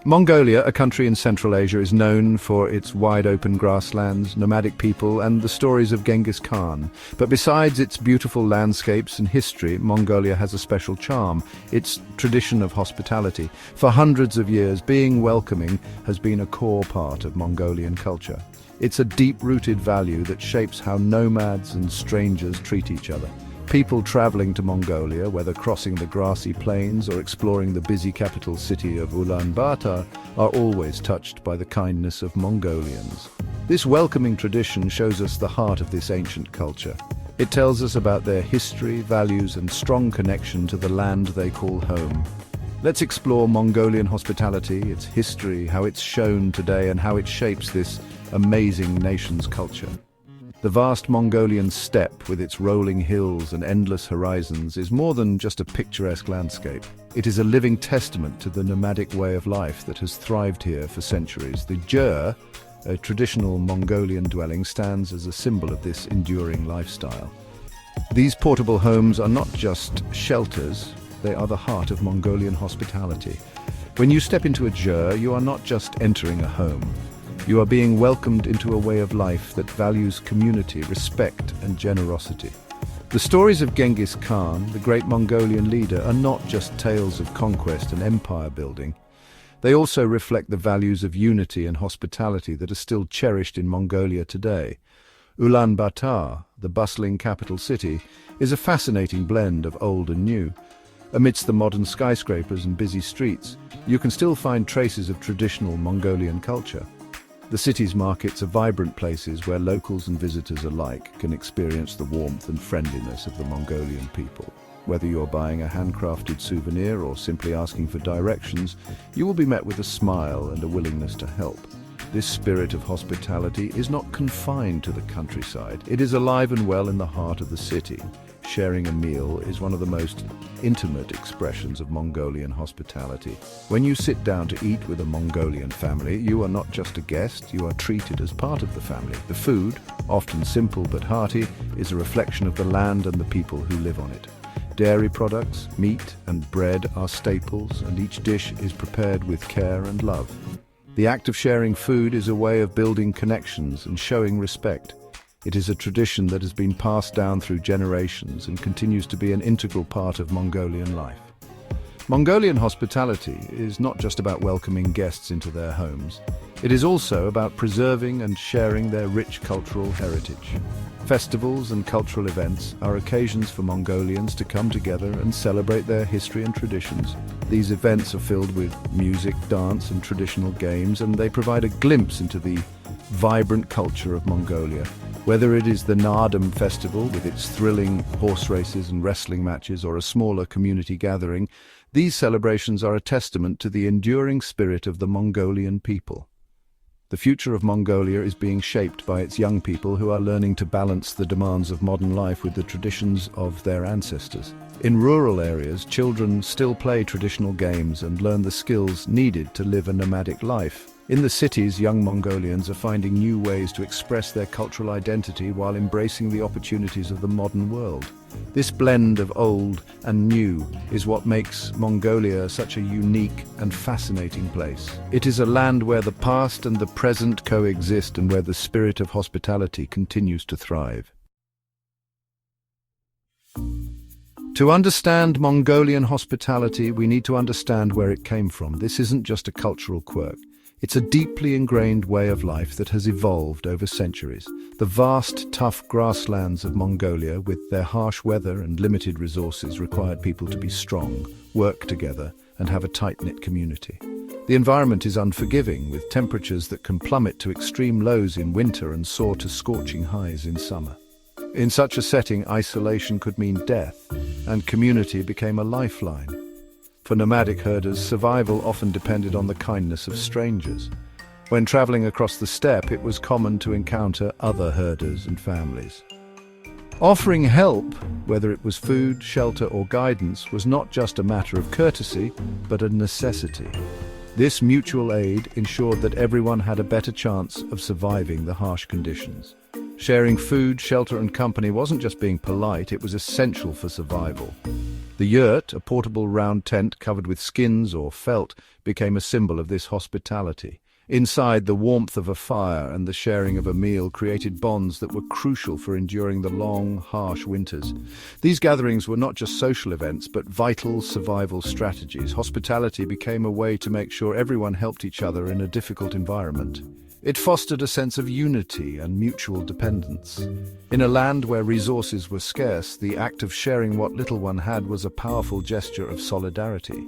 Mongolia, a country in Central Asia, is known for its wide-open grasslands, nomadic people, and the stories of Genghis Khan. But besides its beautiful landscapes and history, Mongolia has a special charm, its tradition of hospitality. For hundreds of years, being welcoming has been a core part of Mongolian culture. It's a deep-rooted value that shapes how nomads and strangers treat each other. People traveling to Mongolia, whether crossing the grassy plains or exploring the busy capital city of Ulaanbaatar, are always touched by the kindness of Mongolians. This welcoming tradition shows us the heart of this ancient culture. It tells us about their history, values, and strong connection to the land they call home. Let's explore Mongolian hospitality, its history, how it's shown today, and how it shapes this amazing nation's culture. The vast Mongolian steppe, with its rolling hills and endless horizons, is more than just a picturesque landscape. It is a living testament to the nomadic way of life that has thrived here for centuries. The Gers, a traditional Mongolian dwelling, stands as a symbol of this enduring lifestyle. These portable homes are not just shelters, they are the heart of Mongolian hospitality. When you step into a Gers, you are not just entering a home. You are being welcomed into a way of life that values community, respect, and generosity. The stories of Genghis Khan, the great Mongolian leader, are not just tales of conquest and empire building. They also reflect the values of unity and hospitality that are still cherished in Mongolia today. Ulaanbaatar, the bustling capital city, is a fascinating blend of old and new. Amidst the modern skyscrapers and busy streets, you can still find traces of traditional Mongolian culture. The city's markets are vibrant places where locals and visitors alike can experience the warmth and friendliness of the Mongolian people. Whether you're buying a handcrafted souvenir or simply asking for directions, you will be met with a smile and a willingness to help. This spirit of hospitality is not confined to the countryside. It is alive and well in the heart of the city. Sharing a meal is one of the most intimate expressions of Mongolian hospitality. When you sit down to eat with a Mongolian family, you are not just a guest, you are treated as part of the family. The food, often simple but hearty, is a reflection of the land and the people who live on it. Dairy products, meat, and bread are staples, and each dish is prepared with care and love. The act of sharing food is a way of building connections and showing respect. It is a tradition that has been passed down through generations and continues to be an integral part of Mongolian life. Mongolian hospitality is not just about welcoming guests into their homes. It is also about preserving and sharing their rich cultural heritage. Festivals and cultural events are occasions for Mongolians to come together and celebrate their history and traditions. These events are filled with music, dance, and traditional games, and they provide a glimpse into the vibrant culture of Mongolia. Whether it is the Naadam festival with its thrilling horse races and wrestling matches or a smaller community gathering, these celebrations are a testament to the enduring spirit of the Mongolian people. The future of Mongolia is being shaped by its young people who are learning to balance the demands of modern life with the traditions of their ancestors. In rural areas, children still play traditional games and learn the skills needed to live a nomadic life. In the cities, young Mongolians are finding new ways to express their cultural identity while embracing the opportunities of the modern world. This blend of old and new is what makes Mongolia such a unique and fascinating place. It is a land where the past and the present coexist and where the spirit of hospitality continues to thrive. To understand Mongolian hospitality, we need to understand where it came from. This isn't just a cultural quirk. It's a deeply ingrained way of life that has evolved over centuries. The vast, tough grasslands of Mongolia, with their harsh weather and limited resources, required people to be strong, work together, and have a tight-knit community. The environment is unforgiving, with temperatures that can plummet to extreme lows in winter and soar to scorching highs in summer. In such a setting, isolation could mean death, and community became a lifeline. For nomadic herders, survival often depended on the kindness of strangers. When traveling across the steppe, it was common to encounter other herders and families. Offering help, whether it was food, shelter, or guidance, was not just a matter of courtesy, but a necessity. This mutual aid ensured that everyone had a better chance of surviving the harsh conditions. Sharing food, shelter, and company wasn't just being polite, it was essential for survival. The yurt, a portable round tent covered with skins or felt, became a symbol of this hospitality. Inside, the warmth of a fire and the sharing of a meal created bonds that were crucial for enduring the long, harsh winters. These gatherings were not just social events, but vital survival strategies. Hospitality became a way to make sure everyone helped each other in a difficult environment. It fostered a sense of unity and mutual dependence. In a land where resources were scarce, the act of sharing what little one had was a powerful gesture of solidarity.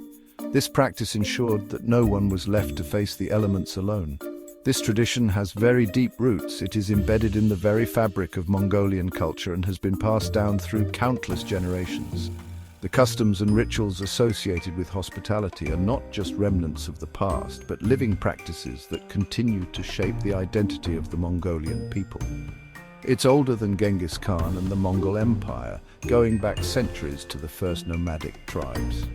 This practice ensured that no one was left to face the elements alone. This tradition has very deep roots. It is embedded in the very fabric of Mongolian culture and has been passed down through countless generations. The customs and rituals associated with hospitality are not just remnants of the past, but living practices that continue to shape the identity of the Mongolian people. It's older than Genghis Khan and the Mongol Empire, going back centuries to the first nomadic tribes.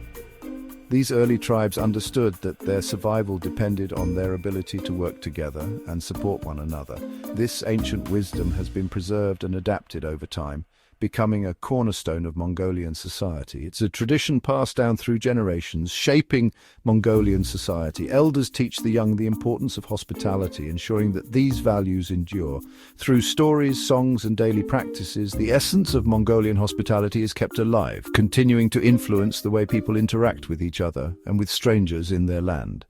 These early tribes understood that their survival depended on their ability to work together and support one another. This ancient wisdom has been preserved and adapted over time, becoming a cornerstone of Mongolian society. It's a tradition passed down through generations, shaping Mongolian society. Elders teach the young the importance of hospitality, ensuring that these values endure. Through stories, songs, and daily practices, the essence of Mongolian hospitality is kept alive, continuing to influence the way people interact with each other and with strangers in their land.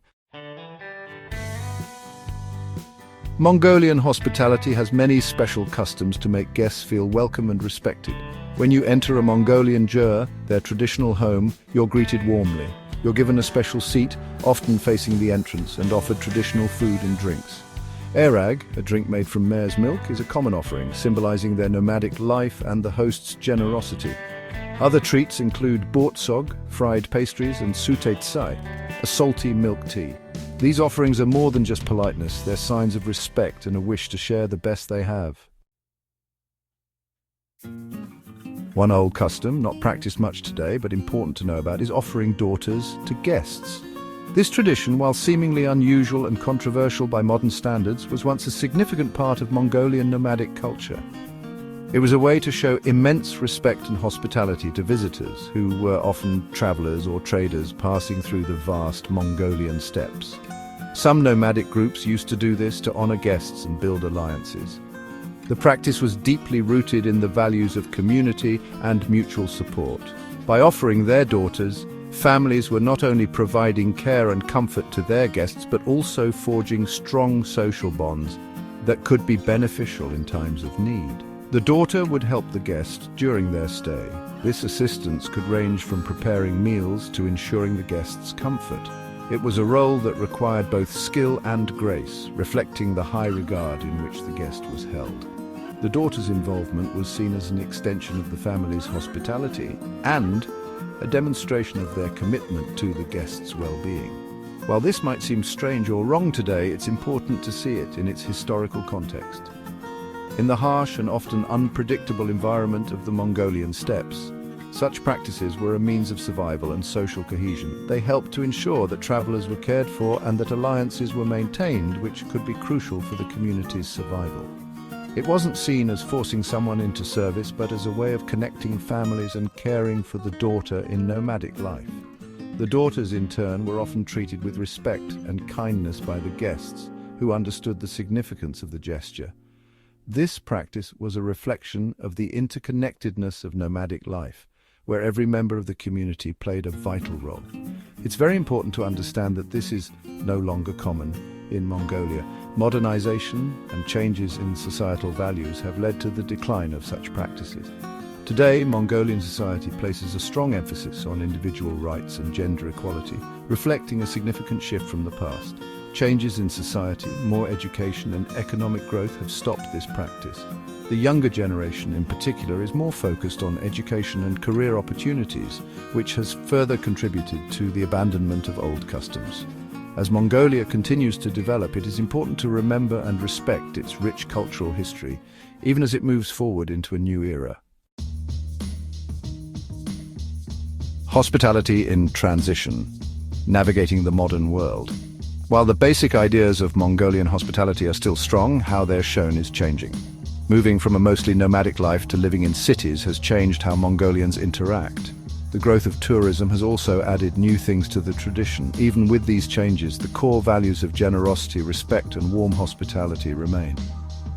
Mongolian hospitality has many special customs to make guests feel welcome and respected. When you enter a Mongolian Gers, their traditional home, you're greeted warmly. You're given a special seat, often facing the entrance, and offered traditional food and drinks. Airag, a drink made from mare's milk, is a common offering, symbolizing their nomadic life and the host's generosity. Other treats include bortsog, fried pastries, and sute tsai, a salty milk tea. These offerings are more than just politeness, they're signs of respect and a wish to share the best they have. One old custom, not practiced much today but important to know about, is offering daughters to guests. This tradition, while seemingly unusual and controversial by modern standards, was once a significant part of Mongolian nomadic culture. It was a way to show immense respect and hospitality to visitors, who were often travelers or traders passing through the vast Mongolian steppes. Some nomadic groups used to do this to honor guests and build alliances. The practice was deeply rooted in the values of community and mutual support. By offering their daughters, families were not only providing care and comfort to their guests, but also forging strong social bonds that could be beneficial in times of need. The daughter would help the guest during their stay. This assistance could range from preparing meals to ensuring the guest's comfort. It was a role that required both skill and grace, reflecting the high regard in which the guest was held. The daughter's involvement was seen as an extension of the family's hospitality and a demonstration of their commitment to the guest's well-being. While this might seem strange or wrong today, it's important to see it in its historical context. In the harsh and often unpredictable environment of the Mongolian steppes, such practices were a means of survival and social cohesion. They helped to ensure that travelers were cared for and that alliances were maintained, which could be crucial for the community's survival. It wasn't seen as forcing someone into service, but as a way of connecting families and caring for the daughter in nomadic life. The daughters, in turn, were often treated with respect and kindness by the guests, who understood the significance of the gesture. This practice was a reflection of the interconnectedness of nomadic life, where every member of the community played a vital role. It's very important to understand that this is no longer common in Mongolia. Modernization and changes in societal values have led to the decline of such practices. Today, Mongolian society places a strong emphasis on individual rights and gender equality, reflecting a significant shift from the past. Changes in society, more education and economic growth have stopped this practice. The younger generation in particular is more focused on education and career opportunities, which has further contributed to the abandonment of old customs. As Mongolia continues to develop, it is important to remember and respect its rich cultural history, even as it moves forward into a new era. Hospitality in transition, navigating the modern world. While the basic ideas of Mongolian hospitality are still strong, how they're shown is changing. Moving from a mostly nomadic life to living in cities has changed how Mongolians interact. The growth of tourism has also added new things to the tradition. Even with these changes, the core values of generosity, respect, and warm hospitality remain.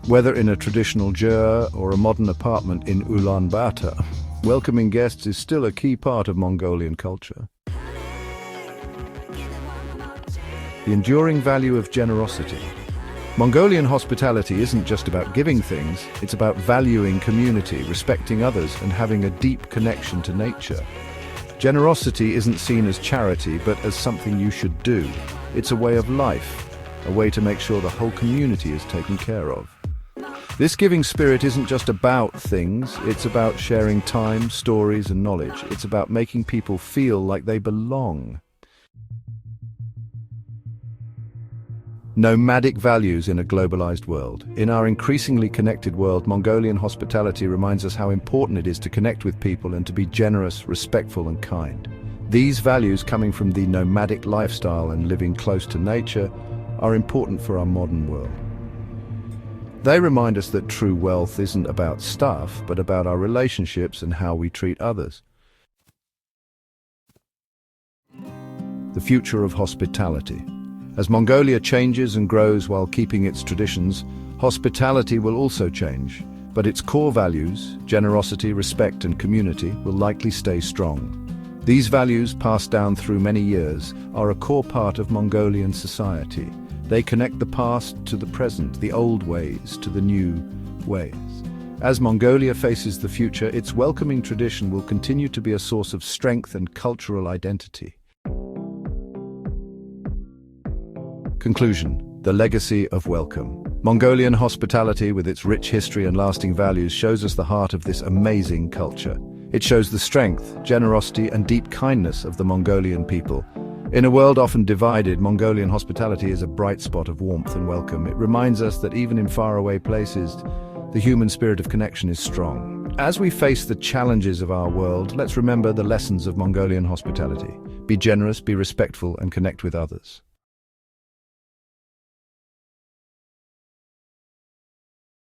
Whether in a traditional Gers or a modern apartment in Ulaanbaatar, welcoming guests is still a key part of Mongolian culture. The enduring value of generosity. Mongolian hospitality isn't just about giving things, it's about valuing community, respecting others, and having a deep connection to nature. Generosity isn't seen as charity, but as something you should do. It's a way of life, a way to make sure the whole community is taken care of. This giving spirit isn't just about things, it's about sharing time, stories, and knowledge. It's about making people feel like they belong. Nomadic values in a globalized world. In our increasingly connected world, Mongolian hospitality reminds us how important it is to connect with people and to be generous, respectful, and kind. These values, coming from the nomadic lifestyle and living close to nature, are important for our modern world. They remind us that true wealth isn't about stuff, but about our relationships and how we treat others. The future of hospitality. As Mongolia changes and grows while keeping its traditions, hospitality will also change, but its core values, generosity, respect, and community, will likely stay strong. These values, passed down through many years, are a core part of Mongolian society. They connect the past to the present, the old ways to the new ways. As Mongolia faces the future, its welcoming tradition will continue to be a source of strength and cultural identity. Conclusion: the legacy of welcome. Mongolian hospitality, with its rich history and lasting values, shows us the heart of this amazing culture. It shows the strength, generosity, and deep kindness of the Mongolian people. In a world often divided, Mongolian hospitality is a bright spot of warmth and welcome. It reminds us that even in faraway places, the human spirit of connection is strong. As we face the challenges of our world, let's remember the lessons of Mongolian hospitality. Be generous, be respectful, and connect with others.